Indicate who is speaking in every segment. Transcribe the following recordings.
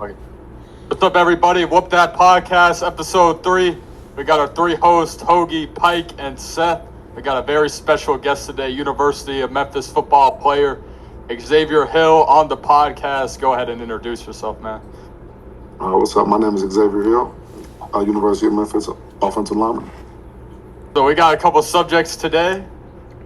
Speaker 1: Okay. What's up, everybody? Whoop That Podcast, episode 3. We got our 3 hosts, Hoagie, Pike, and Seth. We got a very special guest today, University of Memphis football player, Xavier Hill, on the podcast. Go ahead and introduce yourself, man.
Speaker 2: What's up? My name is Xavier Hill, University of Memphis offensive lineman.
Speaker 1: So we got a couple subjects today.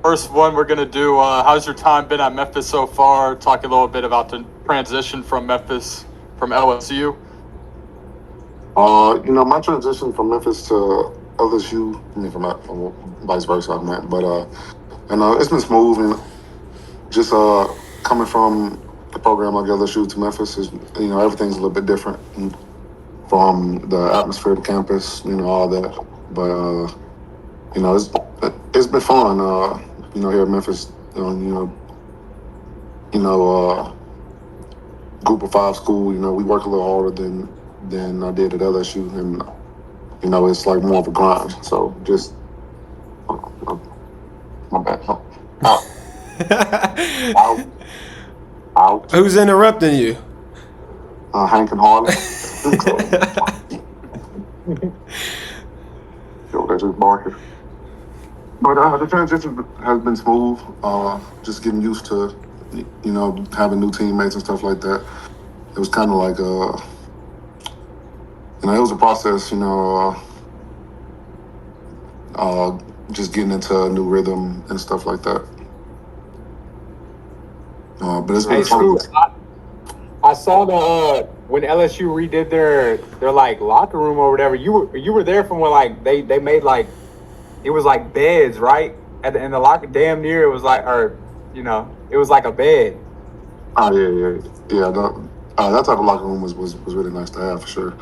Speaker 1: First one, we're going to do, how's your time been at Memphis so far? Talk a little bit about the transition from Memphis, from LSU.
Speaker 2: My transition from Memphis to LSU, from vice versa, I meant, but it's been smooth, and just coming from the program like LSU to Memphis is, everything's a little bit different from the atmosphere of the campus, all that. But it's been fun, here at Memphis, group of 5 school, we work a little harder than I did at LSU, and it's like more of a grind. So just my bad. Out.
Speaker 3: Who's interrupting you?
Speaker 2: Hank and Harley. They're just barking. But the transition has been smooth. Just getting used to, having new teammates and stuff like that. It was kind of like it was a process, just getting into a new rhythm and stuff like that. But it's been fun.
Speaker 4: I saw the when LSU redid their like locker room or whatever. You were there from when like they made like it was like beds, right? In the locker, damn near it was like, it was like a bed.
Speaker 2: Oh yeah. That type of locker room was really nice to have for sure.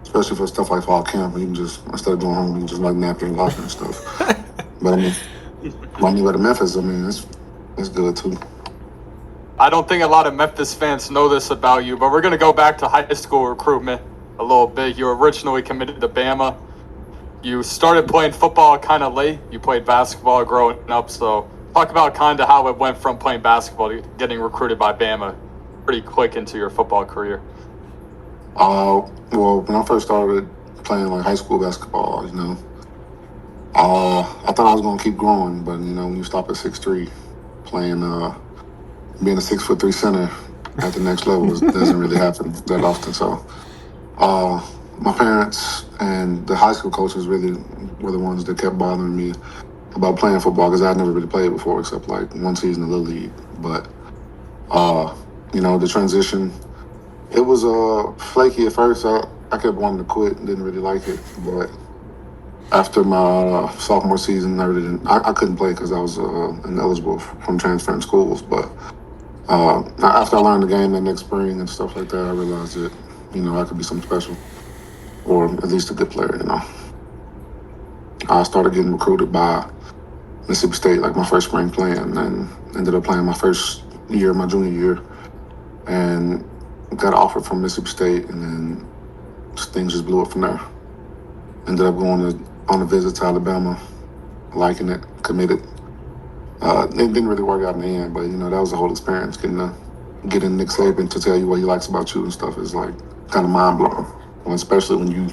Speaker 2: Especially for stuff like fall camp, you can just, instead of going home, you can just like nap in locker and stuff. But when you go to Memphis, it's good too.
Speaker 1: I don't think a lot of Memphis fans know this about you, but we're going to go back to high school recruitment a little bit. You were originally committed to Bama. You started playing football kind of late. You played basketball growing up. So talk about kind of how it went from playing basketball to getting recruited by Bama pretty quick into your football career.
Speaker 2: Well, when I first started playing like high school basketball, I thought I was going to keep growing, but when you stop at 6'3", playing, being a 6'3" center at the next level doesn't really happen that often. So, my parents and the high school coaches really were the ones that kept bothering me about playing football because I'd never really played before except like one season in the Little League. But, the transition, it was flaky at first. I kept wanting to quit and didn't really like it. But after my sophomore season, I couldn't play because I was ineligible from transferring schools. But after I learned the game that next spring and stuff like that, I realized that, I could be something special, or at least a good player, I started getting recruited by Mississippi State, like my first spring playing, and ended up playing my first year, my junior year, and got offered from Mississippi State, and then things just blew up from there. Ended up going on a visit to Alabama, liking it, committed. It didn't really work out in the end, but that was the whole experience. Getting Nick Saban to tell you what he likes about you and stuff is like kind of mind blowing, especially when you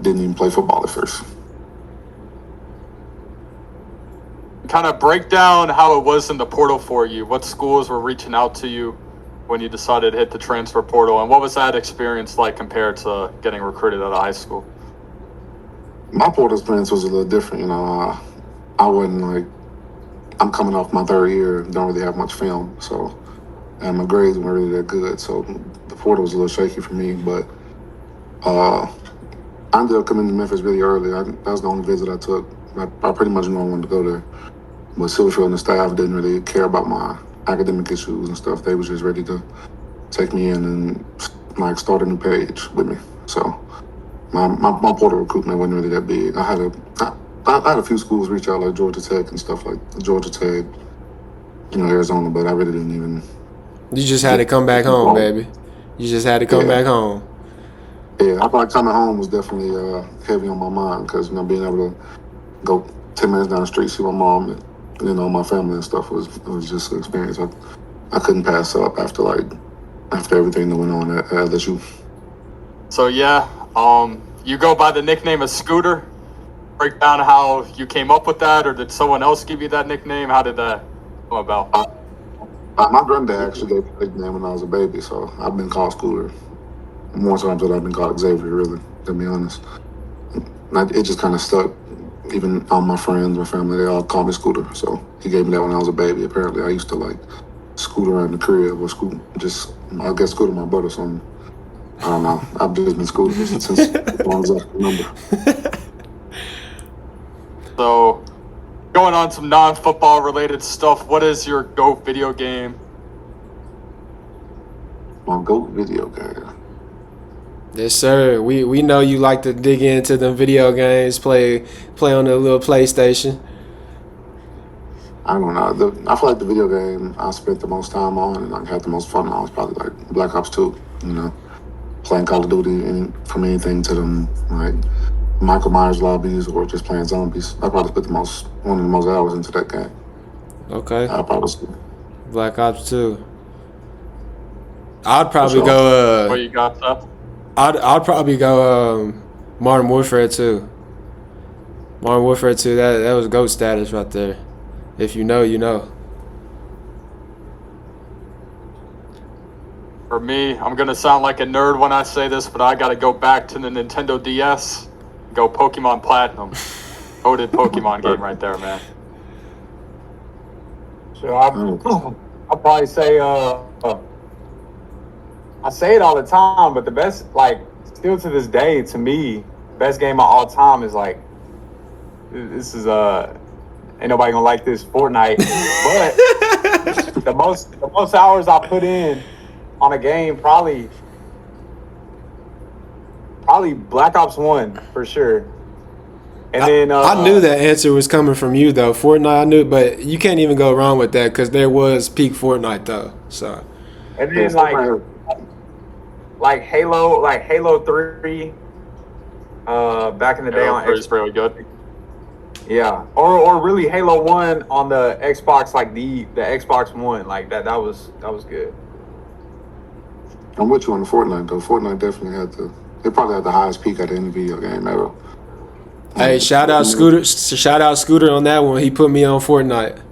Speaker 2: didn't even play football at first.
Speaker 1: Kind of break down how it was in the portal for you. What schools were reaching out to you when you decided to hit the transfer portal, and what was that experience like compared to getting recruited out of high school?
Speaker 2: My portal experience was a little different. I wasn't like, I'm coming off my 3rd year, don't really have much film, so, and my grades weren't really that good, so the portal was a little shaky for me, but I ended up coming to Memphis really early. That was the only visit I took. I pretty much knew I wanted to go there, but Silverfield and the staff didn't really care about my academic issues and stuff. They was just ready to take me in and like start a new page with me. So my portal recruitment wasn't really that big. I had a few schools reach out, like Georgia Tech and stuff, like Georgia Tech, Arizona, but I really didn't even.
Speaker 3: You just had to come back home, baby. You just had to come back home.
Speaker 2: Yeah, I thought coming home was definitely heavy on my mind because being able to go 10 minutes down the street, see my mom, and, my family and stuff was just an experience I couldn't pass up after everything that went on at LSU.
Speaker 1: So yeah, you go by the nickname of Scooter. Break down how you came up with that, or did someone else give you that nickname? How did that come about?
Speaker 2: My granddad actually gave me a nickname when I was a baby, so I've been called Scooter more times than I've been called Xavier, really, to be honest. It just kind of stuck. Even all my friends, my family, they all call me Scooter. So he gave me that when I was a baby. Apparently, I used to like scoot around the crib or scoot, I guess scooter my butt or something. I don't know. I've just been scooting since as long as I can remember.
Speaker 1: So, going on some non-football related stuff, what is your GOAT video game?
Speaker 2: My GOAT video game.
Speaker 3: Yes, sir. We know you like to dig into them video games, play on the little PlayStation.
Speaker 2: I don't know. I feel like the video game I spent the most time on and like had the most fun on was probably like Black Ops 2. You know, playing Call of Duty and from anything to them like Michael Myers lobbies or just playing zombies. I probably spent one of the most hours into that game.
Speaker 3: Okay.
Speaker 2: I probably.
Speaker 3: Black Ops 2. I'd probably
Speaker 2: sure.
Speaker 3: go.
Speaker 1: What you got, Seth?
Speaker 3: I'd probably go Modern Warfare 2. Modern Warfare 2. That was GOAT status right there. If you know, you know.
Speaker 1: For me, I'm gonna sound like a nerd when I say this, but I gotta go back to the Nintendo DS. Go Pokemon Platinum. Goated Pokemon game right there, man.
Speaker 4: So I'll probably say I say it all the time, but the best, like, still to this day, to me, best game of all time is like, this is ain't nobody gonna like this, Fortnite. But the most hours I put in on a game, probably Black Ops 1 for sure. And then
Speaker 3: I knew that answer was coming from you though. Fortnite, I knew, but you can't even go wrong with that because there was peak Fortnite though. So.
Speaker 4: And then like Halo 3, back in the day
Speaker 1: Halo
Speaker 4: on
Speaker 1: 3 is really good.
Speaker 4: Yeah, or really Halo 1 on the Xbox, like the Xbox One, like that was good.
Speaker 2: I'm with you on the Fortnite though. Fortnite definitely they probably had the highest peak at any video game ever.
Speaker 3: Hey, shout out Scooter! Shout out Scooter on that one. He put me on Fortnite.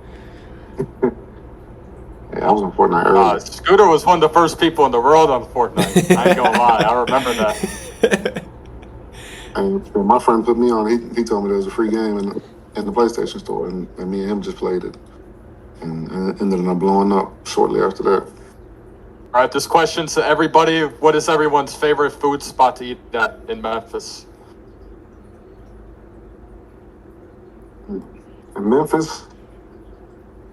Speaker 2: Yeah, I was on Fortnite early.
Speaker 1: Scooter was one of the first people in the world on Fortnite. I ain't gonna lie, I remember that.
Speaker 2: And my friend put me on. He told me there was a free game in the PlayStation store, and me and him just played it, and ended up blowing up shortly after that.
Speaker 1: All right, this question's to everybody. What is everyone's favorite food spot to eat at in Memphis?
Speaker 2: In Memphis,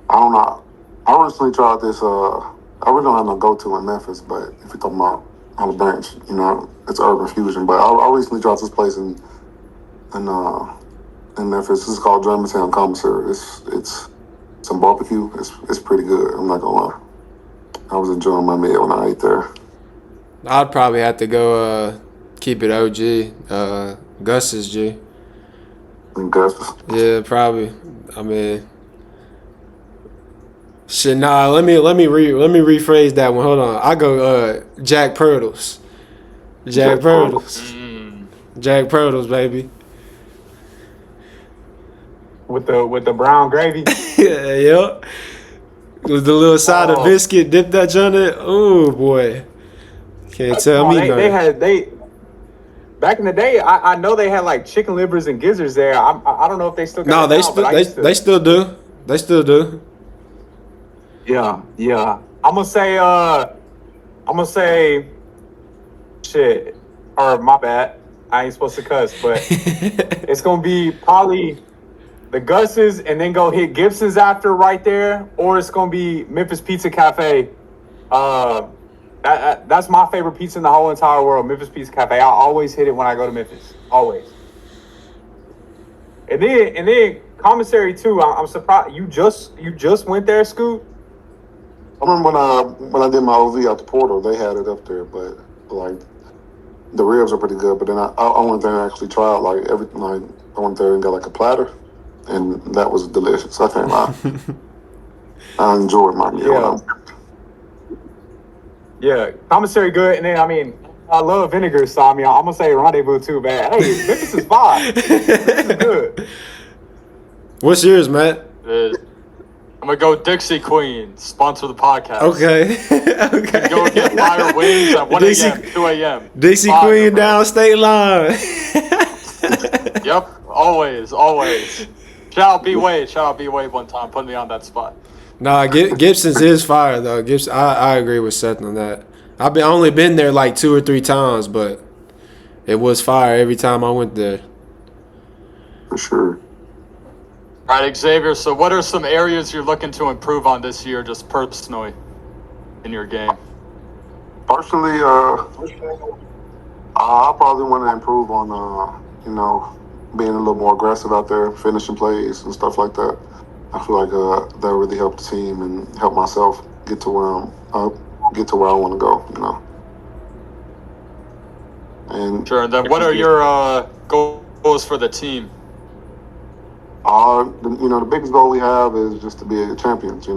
Speaker 2: I don't know. I recently tried this. I really don't have no go-to in Memphis, but if you're talking about on the bench, you know, it's Urban Fusion. But I recently tried this place in Memphis. This is called Germantown Commissary. It's some barbecue. It's pretty good. I'm not gonna lie. I was enjoying my meal when I ate there.
Speaker 3: I'd probably have to go keep it OG. Gus's G.
Speaker 2: And Gus.
Speaker 3: Yeah, probably. I mean, shit. Nah, let me rephrase that one. Hold on. I go Jack Purtles. Jack Purtles. Jack Purtles, baby.
Speaker 4: With the brown gravy.
Speaker 3: Yeah, yep. With the little side of biscuit, dip that joint in. Oh boy, can't tell me nothing.
Speaker 4: They back in the day. I know they had like chicken livers and gizzards there. I don't know if they still got.
Speaker 3: No, they
Speaker 4: still
Speaker 3: still do. They still do.
Speaker 4: Yeah. I'm gonna say, shit. Or my bad. I ain't supposed to cuss, but it's gonna be probably the Gus's and then go hit Gibson's after right there, or it's gonna be Memphis Pizza Cafe. That's my favorite pizza in the whole entire world, Memphis Pizza Cafe. I always hit it when I go to Memphis, always. And then commissary too. I'm surprised you just went there, Scoot.
Speaker 2: I remember when I did my OV out the portal, they had it up there, but like the ribs are pretty good. But then I went there and actually tried like everything. Like I went there and got like a platter, and that was delicious. I can't lie. I enjoyed my meal.
Speaker 4: Yeah, commissary good, and then I mean, I love vinegar, so I mean, I'm gonna say rendezvous too, man. Hey, Memphis is fine. This is good.
Speaker 3: What's yours, Matt?
Speaker 1: I'm gonna go Dixie Queen, sponsor the podcast.
Speaker 3: Okay. Okay.
Speaker 1: Go get fire wings at 1 a.m., 2 a.m.
Speaker 3: Dixie
Speaker 1: Fire,
Speaker 3: Queen
Speaker 1: bro.
Speaker 3: down state line.
Speaker 1: Yep, always. Shout out B Wade one time, put me on that spot.
Speaker 3: Nah, Gibson's is fire though. Gibson, I agree with Seth on that. I've only been there like 2 or 3 times, but it was fire every time I went there.
Speaker 2: For sure.
Speaker 1: All right, Xavier, so what are some areas you're looking to improve on this year, just personally, in your game?
Speaker 2: Personally, I probably want to improve on, being a little more aggressive out there, finishing plays and stuff like that. I feel like that really helped the team and help myself get to where I want to go. And
Speaker 1: Sure. And then, what are your goals for the team?
Speaker 2: the biggest goal we have is just to be champions.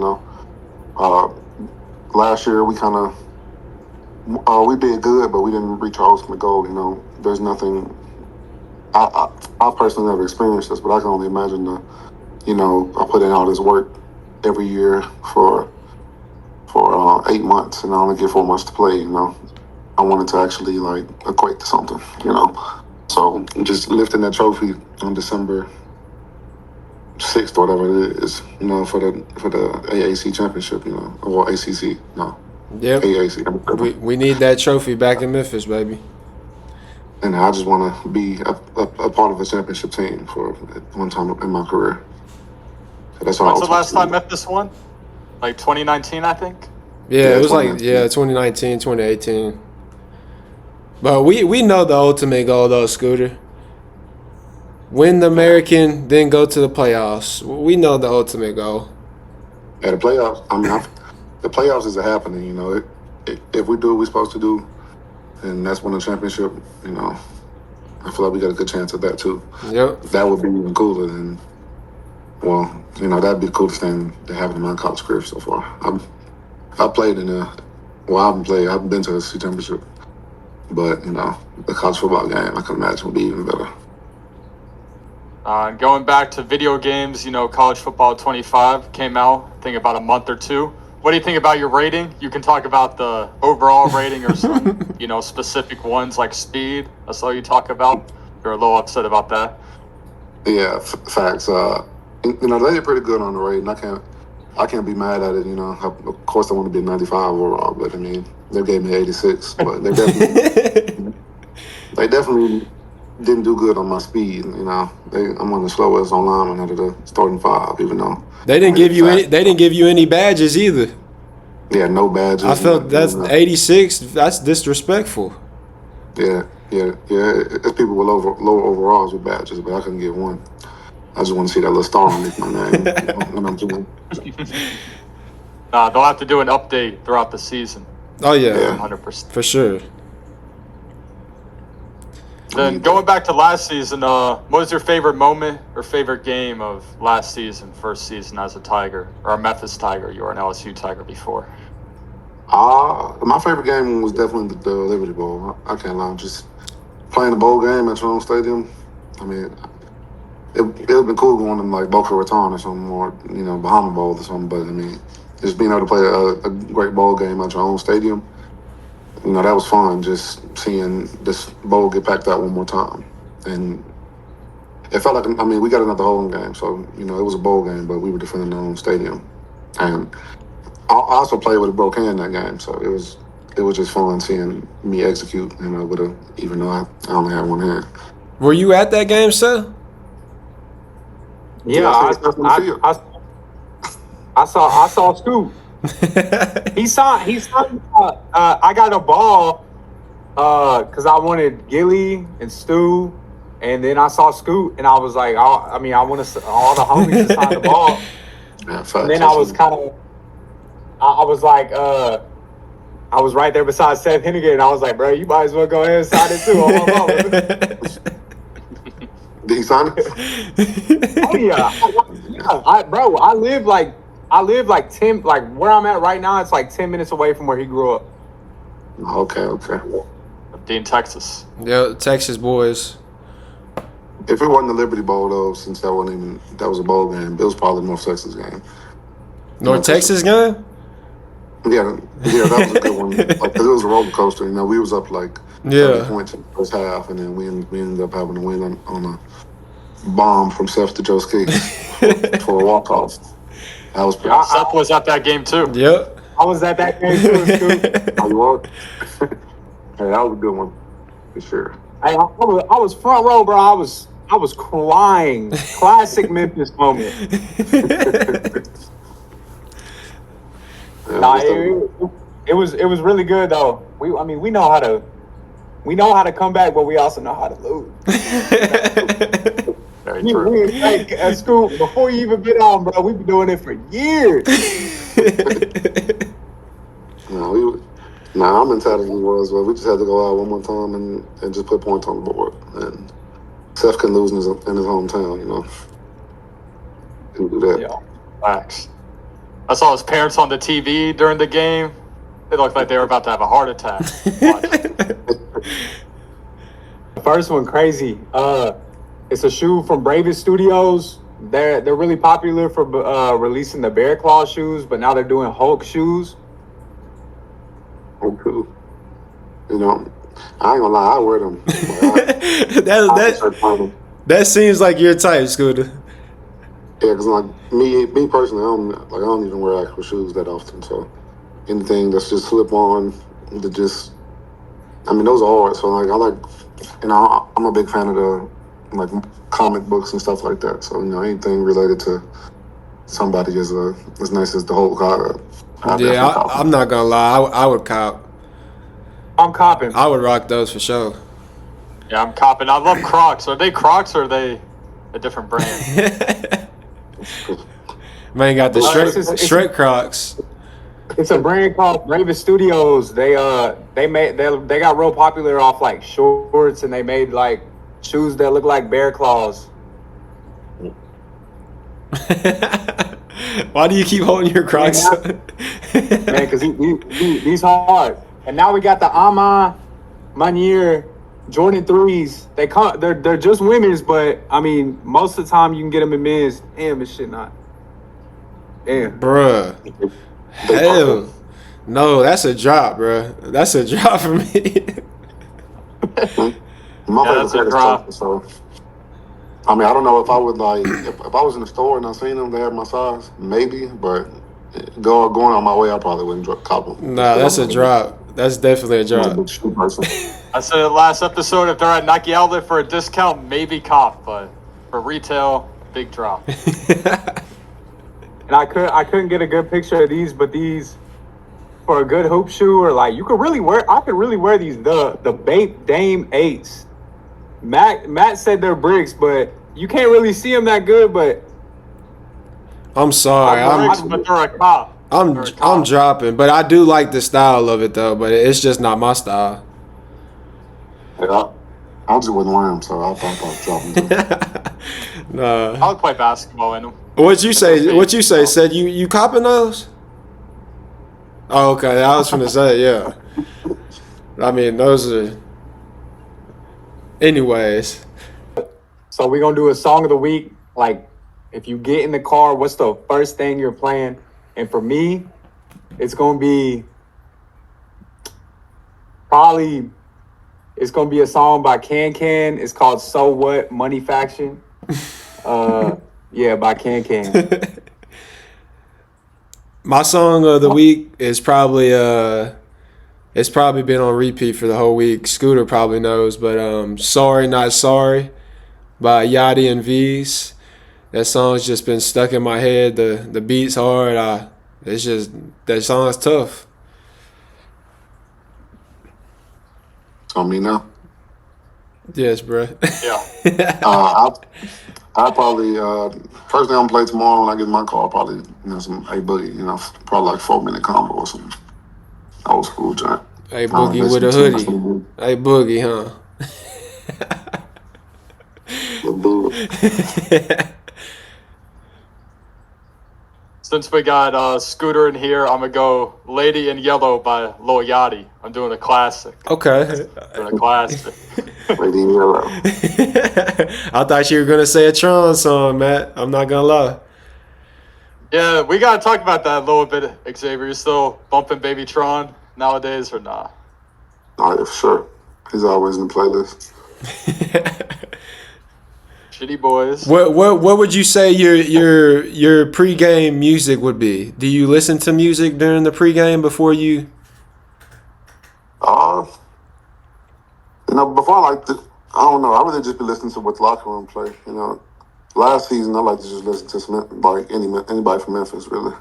Speaker 2: Last year we kind of we did good, but we didn't reach our ultimate goal. There's nothing. I personally never experienced this, but I can only imagine I put in all this work every year for 8 months, and I only get 4 months to play. I wanted to actually equate to something. So just lifting that trophy on December 6th, or whatever it is, for the AAC championship, or ACC, no.
Speaker 3: Yep.
Speaker 2: AAC.
Speaker 3: We need that trophy back in Memphis, baby.
Speaker 2: And I just want to be a part of a championship team for one time in my career. So that's all.
Speaker 1: When's the last time Memphis won? Like 2019, I think.
Speaker 3: Yeah, it was 2019, 2018. But we know the ultimate goal, though, Scooter. Win the American, then go to the playoffs. We know the ultimate goal.
Speaker 2: Yeah, the playoffs. The playoffs is happening. If we do what we're supposed to do, and that's win a championship, I feel like we got a good chance at that too.
Speaker 3: Yep.
Speaker 2: That would be even cooler than. Well, that'd be the coolest thing that happened in my college career so far. I played in I haven't been to a SEC championship, but the college football game I can imagine would be even better.
Speaker 1: Going back to video games, College Football 25 came out, I think, about a month or two. What do you think about your rating? You can talk about the overall rating or some, specific ones like speed. That's all you talk about. You're a little upset about that.
Speaker 2: Yeah, facts. They did pretty good on the rating. I can't be mad at it. Of course, I want to be a 95 overall, but they gave me 86. But they definitely didn't do good on my speed. I'm on the slowest on lineman out of the starting 5, even though
Speaker 3: they didn't give you any badges either.
Speaker 2: Yeah, no badges.
Speaker 3: I felt that's 86. That's disrespectful.
Speaker 2: Yeah. It's people with lower overalls with badges, but I couldn't get one. I just want to see that little star underneath my name when I'm doing.
Speaker 1: They'll have to do an update throughout the season.
Speaker 3: Oh yeah,
Speaker 1: 100%.
Speaker 3: For sure.
Speaker 1: Then going back to last season, what was your favorite moment or favorite game of last season, first season as a Tiger or a Memphis Tiger? You were an LSU Tiger before.
Speaker 2: My favorite game was definitely the Liberty Bowl. I can't lie. Just playing a bowl game at your own stadium. It would have been cool going to Boca Raton or something, or Bahama Bowl or something. But just being able to play a great bowl game at your own stadium. That was fun, just seeing this bowl get packed out one more time. And it felt like, we got another home game, so, it was a bowl game, but we were defending our own stadium. And I also played with a broke hand that game, so it was just fun seeing me execute, even though I only had one hand.
Speaker 3: Were you at that game, Seth?
Speaker 4: Yeah, I saw Scoop. He saw. I got a ball because I wanted Gilly and Stu, and then I saw Scoot, and I was like, I want all the homies to sign the ball.
Speaker 2: Yeah,
Speaker 4: and then I was I was right there beside Seth Hennigan, and I was like, bro, you might as well go ahead and sign it too.
Speaker 2: Did he sign it?
Speaker 4: Oh yeah, I live 10, where I'm at right now, it's 10 minutes away from where he grew up.
Speaker 2: Okay.
Speaker 1: Dean, Texas.
Speaker 3: Yeah, Texas boys.
Speaker 2: If it wasn't the Liberty Bowl though, since that was a bowl game, it was probably the North Texas game.
Speaker 3: North Texas game?
Speaker 2: Yeah, that was a good one. Like, 'cause it was a roller coaster. We was up like 30 points in the first half, and then we ended up having to win on a bomb from Seth to Joe Ski for a walk off. That was pretty.
Speaker 1: Seth was at that game too.
Speaker 3: Yep.
Speaker 4: I was at that game too.
Speaker 2: Hey, that was a good one for sure.
Speaker 4: I was front row, bro. I was crying. Classic Memphis moment. Nah, it was really good though. We know how to come back, but we also know how to lose.
Speaker 1: Very true.
Speaker 4: Like, at school, before you even get on, bro, we've been doing it for years.
Speaker 2: Our mentality was, well, we just had to go out one more time and just put points on the board. And Seth can lose in his hometown, Can do that.
Speaker 1: Yeah, facts. I saw his parents on the TV during the game. They looked like they were about to have a heart attack.
Speaker 4: The first one, crazy. It's a shoe from Bravest Studios. They're really popular for releasing the Bear Claw shoes, but now they're doing Hulk shoes.
Speaker 2: Oh, cool. I ain't gonna lie, I wear them.
Speaker 3: That seems like your type, Scooter.
Speaker 2: Yeah, because like me personally, I don't even wear actual shoes that often. So anything that's just slip on, those are hard. So like I'm a big fan of the comic books and stuff like that. So anything related to somebody as nice as the Hulk.
Speaker 3: I'm not gonna lie, I would cop.
Speaker 4: I'm copping.
Speaker 3: I would rock those for sure.
Speaker 1: Yeah, I'm copping. I love Crocs. Are they Crocs or are they a different brand?
Speaker 3: Man got the Shrek Crocs.
Speaker 4: It's a brand called Bravest Studios. They got real popular off like shorts, and they made like shoes that look like bear claws.
Speaker 3: Why do you keep holding your Crocs?
Speaker 4: Man, because these hard. And now we got the Ama Manier Jordan 3s. They're just women's, but most of the time you can get them in men's. Damn, this shit not. Damn.
Speaker 3: Bruh. Hell. No, that's a drop, bruh. That's a drop for me.
Speaker 2: That's a drop. So, I don't know if I would if I was in the store and I seen them, they had my size, maybe, but going on my way, I probably wouldn't cop them.
Speaker 3: Nah, that's a drop. That's definitely a drop.
Speaker 1: I said it last episode, if they're at Nike Outlet for a discount, maybe cop, but for retail, big drop.
Speaker 4: And I couldn't get a good picture of these, but these for a good hoop shoe, or I could really wear these the Bape Dame 8s. Matt said they're bricks, but you can't really see them that good. But
Speaker 3: I'm sorry,
Speaker 1: but they're a cop.
Speaker 3: I'm dropping, but I do like the style of it though. But it's just not my style.
Speaker 2: Yeah, I just wouldn't wear them, so I thought about dropping them.
Speaker 3: Nah.
Speaker 1: I would play basketball in them.
Speaker 3: What you say? Said you copping those? Oh, okay. I was gonna say, yeah. Those are. Anyways.
Speaker 4: So we're gonna do a song of the week. Like, if you get in the car, what's the first thing you're playing? And for me, it's gonna be it's gonna be a song by Can. It's called "So What" Money Faction. Yeah, by Can.
Speaker 3: My song of the week is probably it's probably been on repeat for the whole week. Scooter probably knows, but "Sorry Not Sorry" by Yachty and V's. That song's just been stuck in my head. The beat's hard. It's just that song's tough.
Speaker 2: On me now.
Speaker 3: Yes, bro.
Speaker 1: Yeah.
Speaker 2: I probably first thing I'm gonna play tomorrow when I get in my car, probably some A Boogie, probably like 4-minute combo or something. Old school joint.
Speaker 3: A Boogie with a hoodie. A Boogie, huh?
Speaker 1: Since we got Scooter in here, I'm gonna go "Lady in Yellow" by Lil Yachty. I'm doing a classic.
Speaker 3: Okay.
Speaker 1: Doing a classic.
Speaker 2: Lady in Yellow.
Speaker 3: I thought you were gonna say a Tron song, Matt. I'm not gonna lie.
Speaker 1: Yeah, we gotta talk about that a little bit, Xavier. You still bumping Baby Tron nowadays or nah?
Speaker 2: Oh, yeah, for sure. He's always in the playlist.
Speaker 1: Shitty Boys.
Speaker 3: What would you say your pregame music would be? Do you listen to music during the pregame before you?
Speaker 2: Before I I don't know. I really just be listening to what the locker room play. Last season I like to just listen to some anybody from Memphis. Really,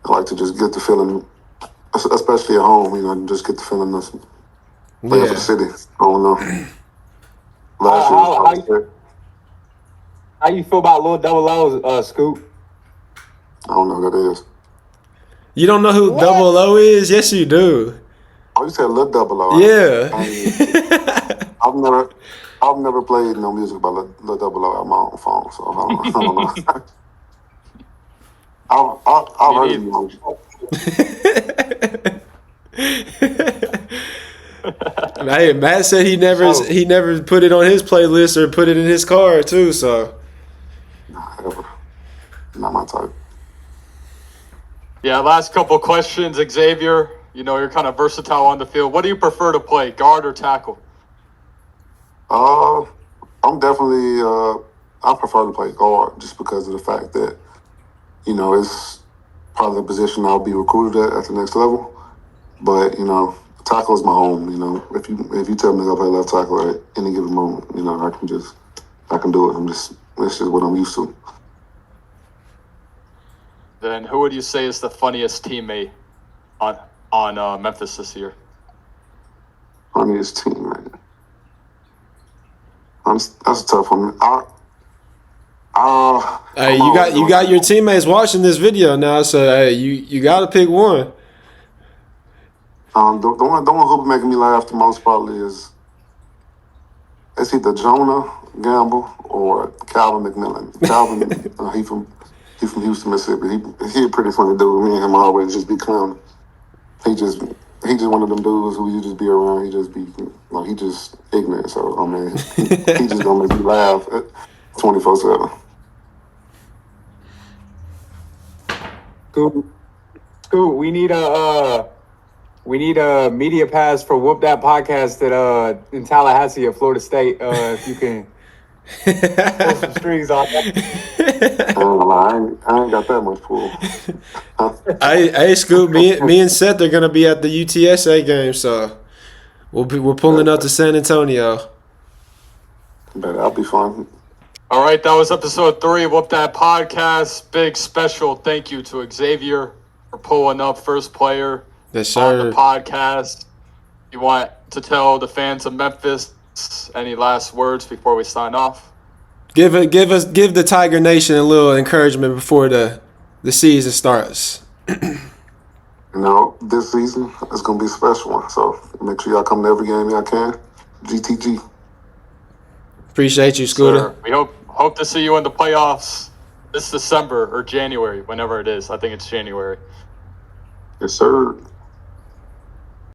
Speaker 2: I like to just get the feeling, especially at home. Just get the feeling of playing for the city. I don't know. Last year,
Speaker 4: How you feel about Lil Double O's, Scoop?
Speaker 2: I don't know who that is.
Speaker 3: You don't know who
Speaker 4: What?
Speaker 3: Double O is? Yes, you do.
Speaker 2: Oh, you said Lil Double O.
Speaker 3: Yeah.
Speaker 2: I've never played no music by Lil Double O on my own phone, so I don't know. I've heard him.
Speaker 3: Hey, Matt said he never put it on his playlist or put it in his car too. So
Speaker 2: Nah, ever. Not my type.
Speaker 1: Yeah, last couple questions, Xavier. You're kind of versatile on the field. What do you prefer to play, guard or tackle?
Speaker 2: I'm definitely. I prefer to play guard just because of the fact that it's probably the position I'll be recruited at the next level. But tackle is my home. If you tell me to go play left tackle at any given moment, I can do it. It's just what I'm used to.
Speaker 1: Then who would you say is the funniest teammate on Memphis this year?
Speaker 2: Funniest teammate. That's a tough one.
Speaker 3: hey, you got your teammates watching this video now, so hey, you got to pick one.
Speaker 2: The one who be making me laugh the most probably is it's either Jonah Gamble or Calvin McMillan. Calvin, he from Houston, Mississippi. He a pretty funny dude. Me and him always just be clowning. He just one of them dudes who you just be around. He just be he just ignorant. So he just gonna make me laugh 24/7.
Speaker 4: Scoop, we need a media pass for Whoop That Podcast in Tallahassee at Florida State. If you can pull some strings on that.
Speaker 2: I ain't got that much pull.
Speaker 3: Hey, Scoop, me and Seth are gonna be at the UTSA game, so we're pulling up to San Antonio.
Speaker 2: But that'll be fun.
Speaker 1: All right, that was episode 3 of Whoop That Podcast. Big special thank you to Xavier for pulling up first player
Speaker 3: Yes,
Speaker 1: on
Speaker 3: sir.
Speaker 1: the podcast. You want to tell the fans of Memphis any last words before we sign off?
Speaker 3: Give the Tiger Nation a little encouragement before the season starts.
Speaker 2: This season is gonna be a special one. So make sure y'all come to every game y'all can. GTG.
Speaker 3: Appreciate you, Scooter.
Speaker 1: Sir, we hope to see you in the playoffs this December or January, whenever it is. I think it's January.
Speaker 2: Yes, sir.